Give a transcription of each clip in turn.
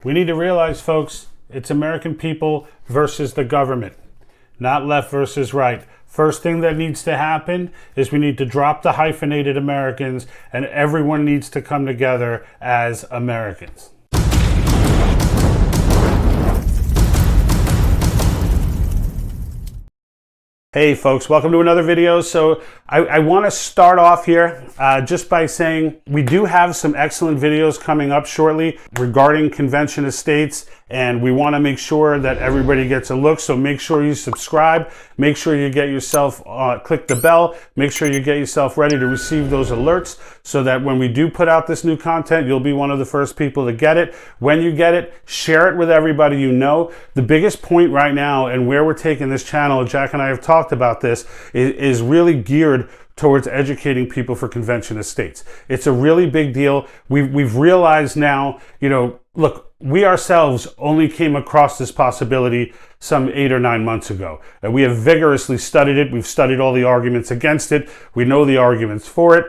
We need to realize, folks, it's American people versus the government, not left versus right. First thing that needs to happen is we need to drop the hyphenated Americans, and everyone needs to come together as Americans. Hey folks, welcome to another video. So I want to start off here just by saying we do have some excellent videos coming up shortly regarding convention estates, and we want to make sure that everybody gets a look. So make sure you subscribe, make sure you get yourself, click the bell, make sure you get yourself ready to receive those alerts so that when we do put out this new content, you'll be one of the first people to get it. When you get it, share it with everybody you know. The biggest point right now and where we're taking this channel, Jack and I have talked about this, is really geared towards educating people for convention estates. It's a really big deal. We've realized now, look, we ourselves only came across this possibility some 8 or 9 months ago. And we have vigorously studied it. We've studied all the arguments against it. We know the arguments for it.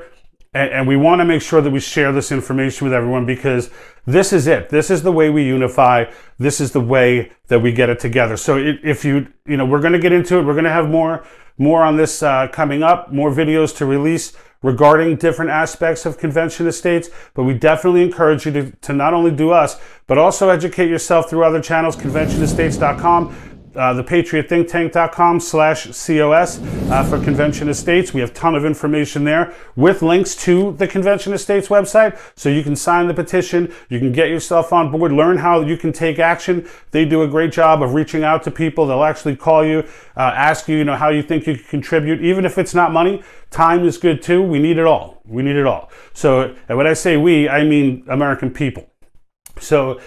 And we want to make sure that we share this information with everyone, because this is it. This is the way we unify. This is the way that we get it together. So if we're going to get into it. We're going to have more on this coming up, more videos to release regarding different aspects of convention estates. But we definitely encourage you to not only do us, but also educate yourself through other channels, conventionestates.com, thepatriotthinktank.com/COS for convention estates. We have a ton of information there with links to the convention estates website, so you can sign the petition, you can get yourself on board, learn how you can take action. They do a great job of reaching out to people. They'll actually call you, ask you, how you think you can contribute. Even if it's not money, time is good too. We need it all. We need it all. So when I say we, I mean American people. So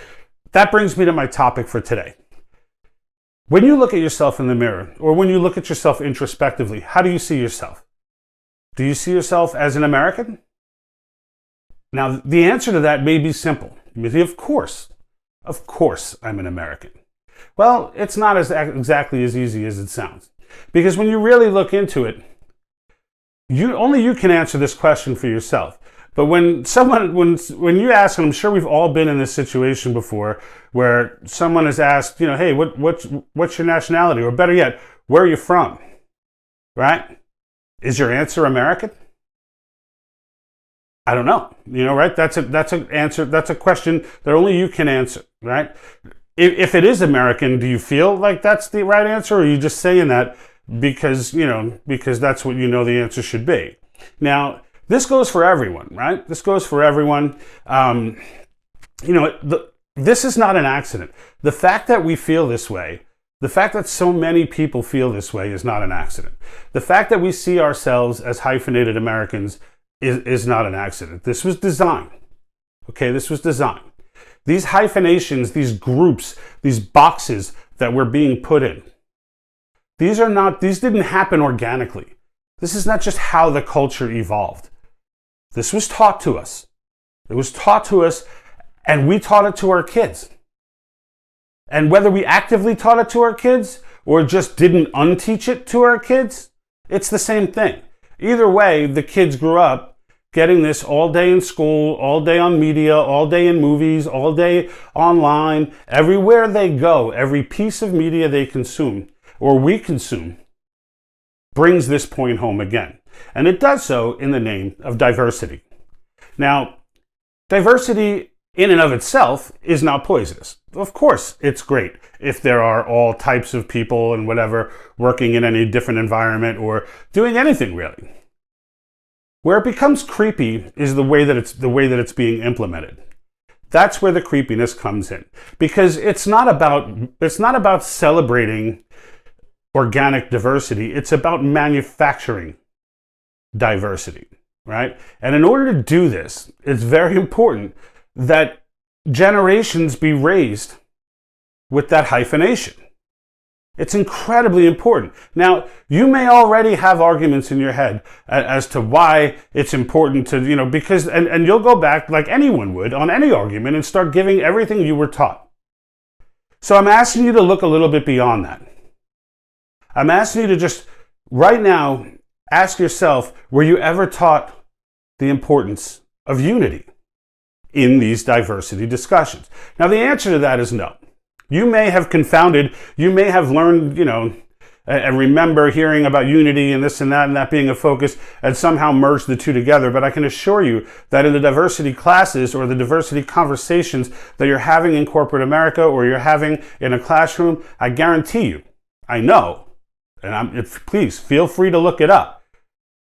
that brings me to my topic for today. When you look at yourself in the mirror, or when you look at yourself introspectively, how do you see yourself? Do you see yourself as an American? Now, the answer to that may be simple. Of course I'm an American. Well, it's not exactly as easy as it sounds. Because when you really look into it, only you can answer this question for yourself. But when you ask, and I'm sure we've all been in this situation before, where someone has asked, hey, what's your nationality? Or better yet, where are you from? Right? Is your answer American? I don't know. Right? That's an answer. That's a question that only you can answer. Right? If it is American, do you feel like that's the right answer, or are you just saying that because that's what the answer should be? Now, this goes for everyone, right? This goes for everyone. This is not an accident. The fact that we feel this way, the fact that so many people feel this way is not an accident. The fact that we see ourselves as hyphenated Americans is not an accident. This was designed. Okay, this was designed. These hyphenations, these groups, these boxes that we're being put in, these didn't happen organically. This is not just how the culture evolved. This was taught to us. It was taught to us, and we taught it to our kids. And whether we actively taught it to our kids or just didn't unteach it to our kids, it's the same thing. Either way, the kids grew up getting this all day in school, all day on media, all day in movies, all day online. Everywhere they go, every piece of media they consume, or we consume, brings this point home again. And it does so in the name of diversity. Now, diversity in and of itself is not poisonous. Of course, it's great if there are all types of people and whatever working in any different environment or doing anything really. Where it becomes creepy is the way that it's being implemented. That's where the creepiness comes in, because it's not about celebrating organic diversity. It's about manufacturing diversity, right? And in order to do this, it's very important that generations be raised with that hyphenation. It's incredibly important. Now, you may already have arguments in your head as to why it's important to, because, and you'll go back like anyone would on any argument and start giving everything you were taught. So I'm asking you to look a little bit beyond that. I'm asking you to just right now ask yourself, were you ever taught the importance of unity? in these diversity discussions? Now, the answer to that is no. You may have confounded, you may have learned, and remember hearing about unity and this and that being a focus, and somehow merge the two together. But I can assure you that in the diversity classes or the diversity conversations that you're having in corporate America or you're having in a classroom, I guarantee you, I know, and please feel free to look it up.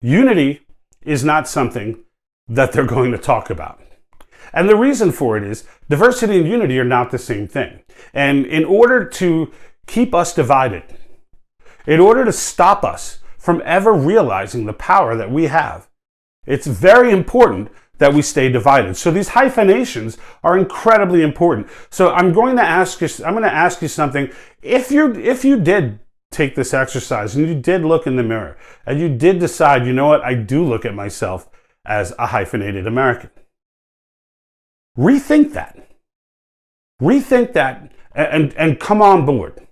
Unity is not something that they're going to talk about. And the reason for it is diversity and unity are not the same thing. And in order to keep us divided, in order to stop us from ever realizing the power that we have, it's very important that we stay divided. So these hyphenations are incredibly important. So I'm going to ask you something. If you did take this exercise and you did look in the mirror and you did decide, you know what, I do look at myself as a hyphenated American. Rethink that. Rethink that and come on board.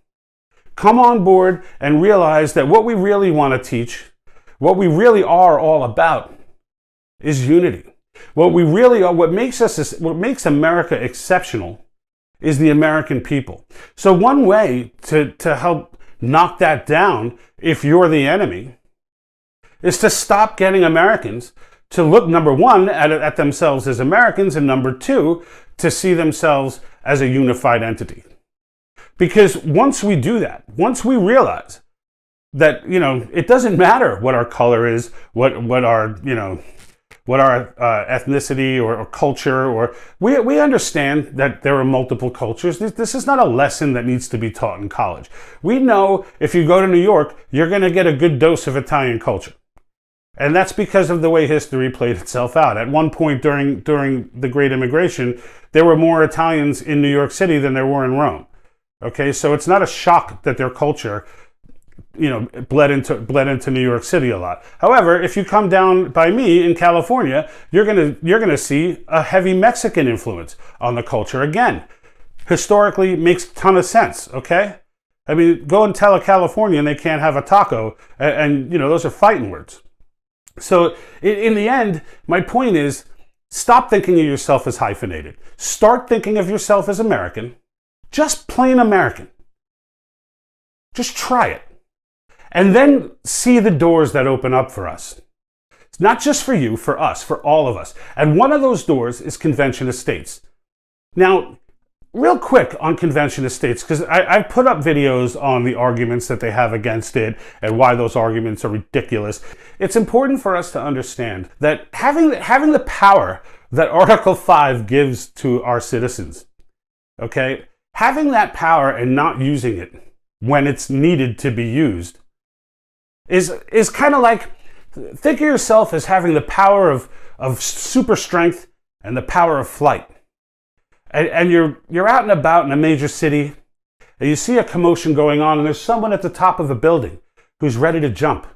Come on board and realize that what we really want to teach, what we really are all about, is unity. What we really are, what makes America exceptional is the American people. So one way to help knock that down, if you're the enemy, is to stop getting Americans to look, number one, at themselves as Americans, and number two, to see themselves as a unified entity. Because once we do that, once we realize that, it doesn't matter what our color is, what our ethnicity or culture, or we understand that there are multiple cultures. This is not a lesson that needs to be taught in college. We know if you go to New York, you're going to get a good dose of Italian culture. And that's because of the way history played itself out. At one point during the Great Immigration, there were more Italians in New York City than there were in Rome. Okay, so it's not a shock that their culture, bled into New York City a lot. However, if you come down by me in California, you're gonna see a heavy Mexican influence on the culture. Again, historically makes a ton of sense. Okay, I mean, go and tell a Californian they can't have a taco, and those are fighting words. So in the end, my point is, stop thinking of yourself as hyphenated. Start thinking of yourself as American. Just plain American. Just try it. And then see the doors that open up for us. It's not just for you, for us, for all of us. And one of those doors is convention of states. Now, real quick on convention of states, because I put up videos on the arguments that they have against it and why those arguments are ridiculous. It's important for us to understand that having the power that Article 5 gives to our citizens, okay, having that power and not using it when it's needed to be used is kind of like, think of yourself as having the power of super strength and the power of flight. And you're out and about in a major city, and you see a commotion going on, and there's someone at the top of a building who's ready to jump.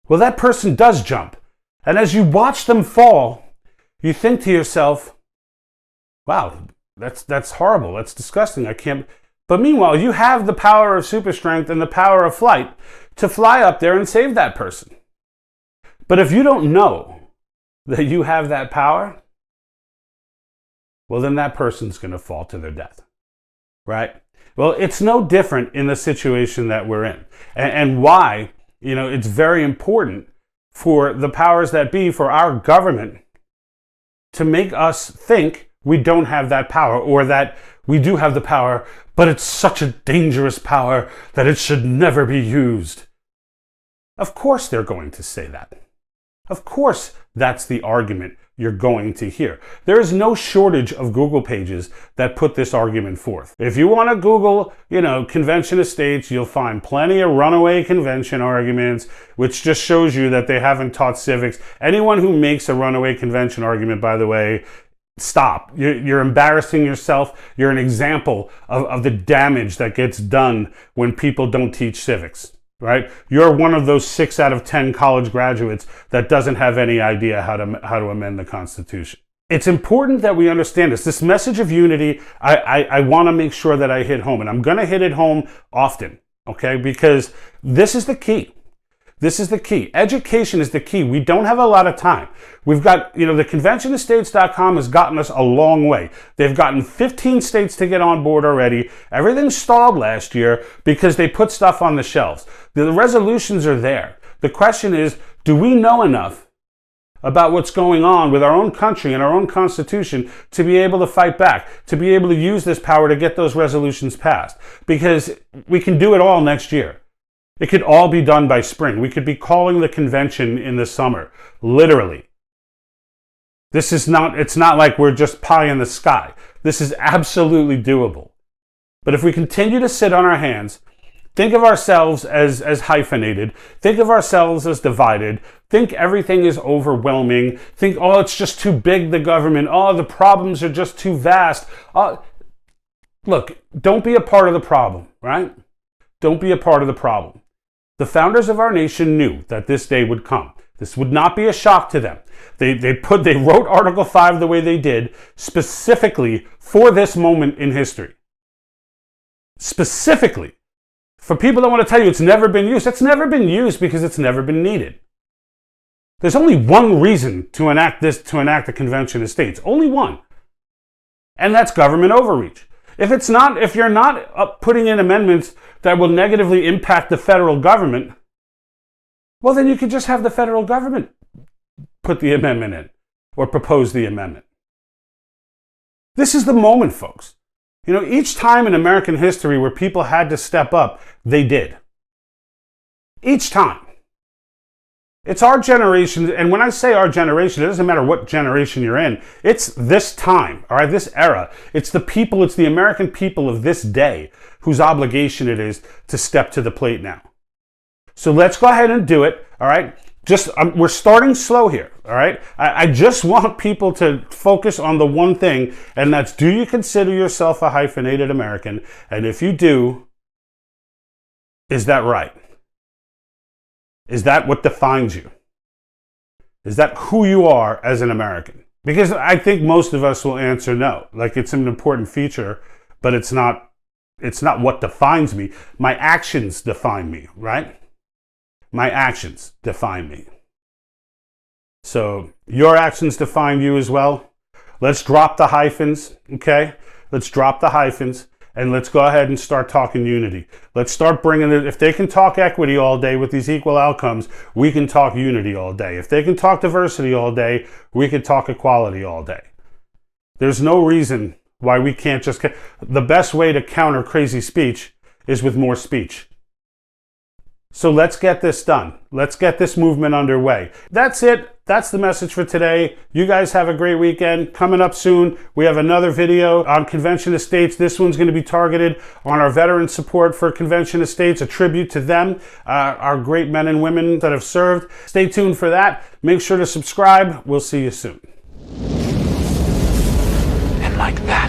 Well, that person does jump. And as you watch them fall, you think to yourself, wow, that's horrible, that's disgusting, I can't. But meanwhile, you have the power of super strength and the power of flight to fly up there and save that person. But if you don't know that you have that power, well, then that person's going to fall to their death, right? Well, it's no different in the situation that we're in. And why, it's very important for the powers that be, for our government, to make us think we don't have that power, or that we do have the power, but it's such a dangerous power that it should never be used. Of course they're going to say that. Of course that's the argument you're going to hear. There is no shortage of Google pages that put this argument forth. If you want to Google, convention of states, you'll find plenty of runaway convention arguments, which just shows you that they haven't taught civics. Anyone who makes a runaway convention argument, by the way, stop. You're embarrassing yourself. You're an example of the damage that gets done when people don't teach civics. Right? You're one of those 6 out of 10 college graduates that doesn't have any idea how to amend the Constitution. It's important that we understand this. This message of unity, I want to make sure that I hit home, and I'm going to hit it home often, okay? Because this is the key. This is the key. Education is the key. We don't have a lot of time. We've got, the conventionofstates.com has gotten us a long way. They've gotten 15 states to get on board already. Everything stalled last year because they put stuff on the shelves. The resolutions are there. The question is, do we know enough about what's going on with our own country and our own constitution to be able to fight back, to be able to use this power to get those resolutions passed? Because we can do it all next year. It could all be done by spring. We could be calling the convention in the summer, literally. It's not like we're just pie in the sky. This is absolutely doable. But if we continue to sit on our hands, think of ourselves as hyphenated, think of ourselves as divided, think everything is overwhelming, think, it's just too big, the government, the problems are just too vast. Look, don't be a part of the problem, right? Don't be a part of the problem. The founders of our nation knew that this day would come. This would not be a shock to them. They wrote Article 5 the way they did, specifically for this moment in history. Specifically. For people that want to tell you it's never been used, it's never been used because it's never been needed. There's only one reason to enact the Convention of States. Only one. And that's government overreach. If you're not putting in amendments that will negatively impact the federal government, well, then you could just have the federal government put the amendment in or propose the amendment. This is the moment, folks. Each time in American history where people had to step up, they did. Each time. It's our generation, and when I say our generation, it doesn't matter what generation you're in. It's this time, all right, this era. It's the American people of this day whose obligation it is to step to the plate now. So let's go ahead and do it, all right? We're starting slow here, all right? I just want people to focus on the one thing, and that's, do you consider yourself a hyphenated American? And if you do, is that right? Is that what defines you? Is that who you are as an American? Because I think most of us will answer no. Like, it's an important feature, but it's not what defines me. My actions define me, right? My actions define me. So your actions define you as well. Let's drop the hyphens, okay? Let's drop the hyphens. And let's go ahead and start talking unity. Let's start bringing it. If they can talk equity all day with these equal outcomes, we can talk unity all day. If they can talk diversity all day, we can talk equality all day. There's no reason why we can't just... The best way to counter crazy speech is with more speech. So let's get this done. Let's get this movement underway. That's it. That's the message for today. You guys have a great weekend. Coming up soon, we have another video on Convention of States. This one's going to be targeted on our veteran support for Convention of States, a tribute to them, our great men and women that have served. Stay tuned for that. Make sure to subscribe. We'll see you soon. And like that.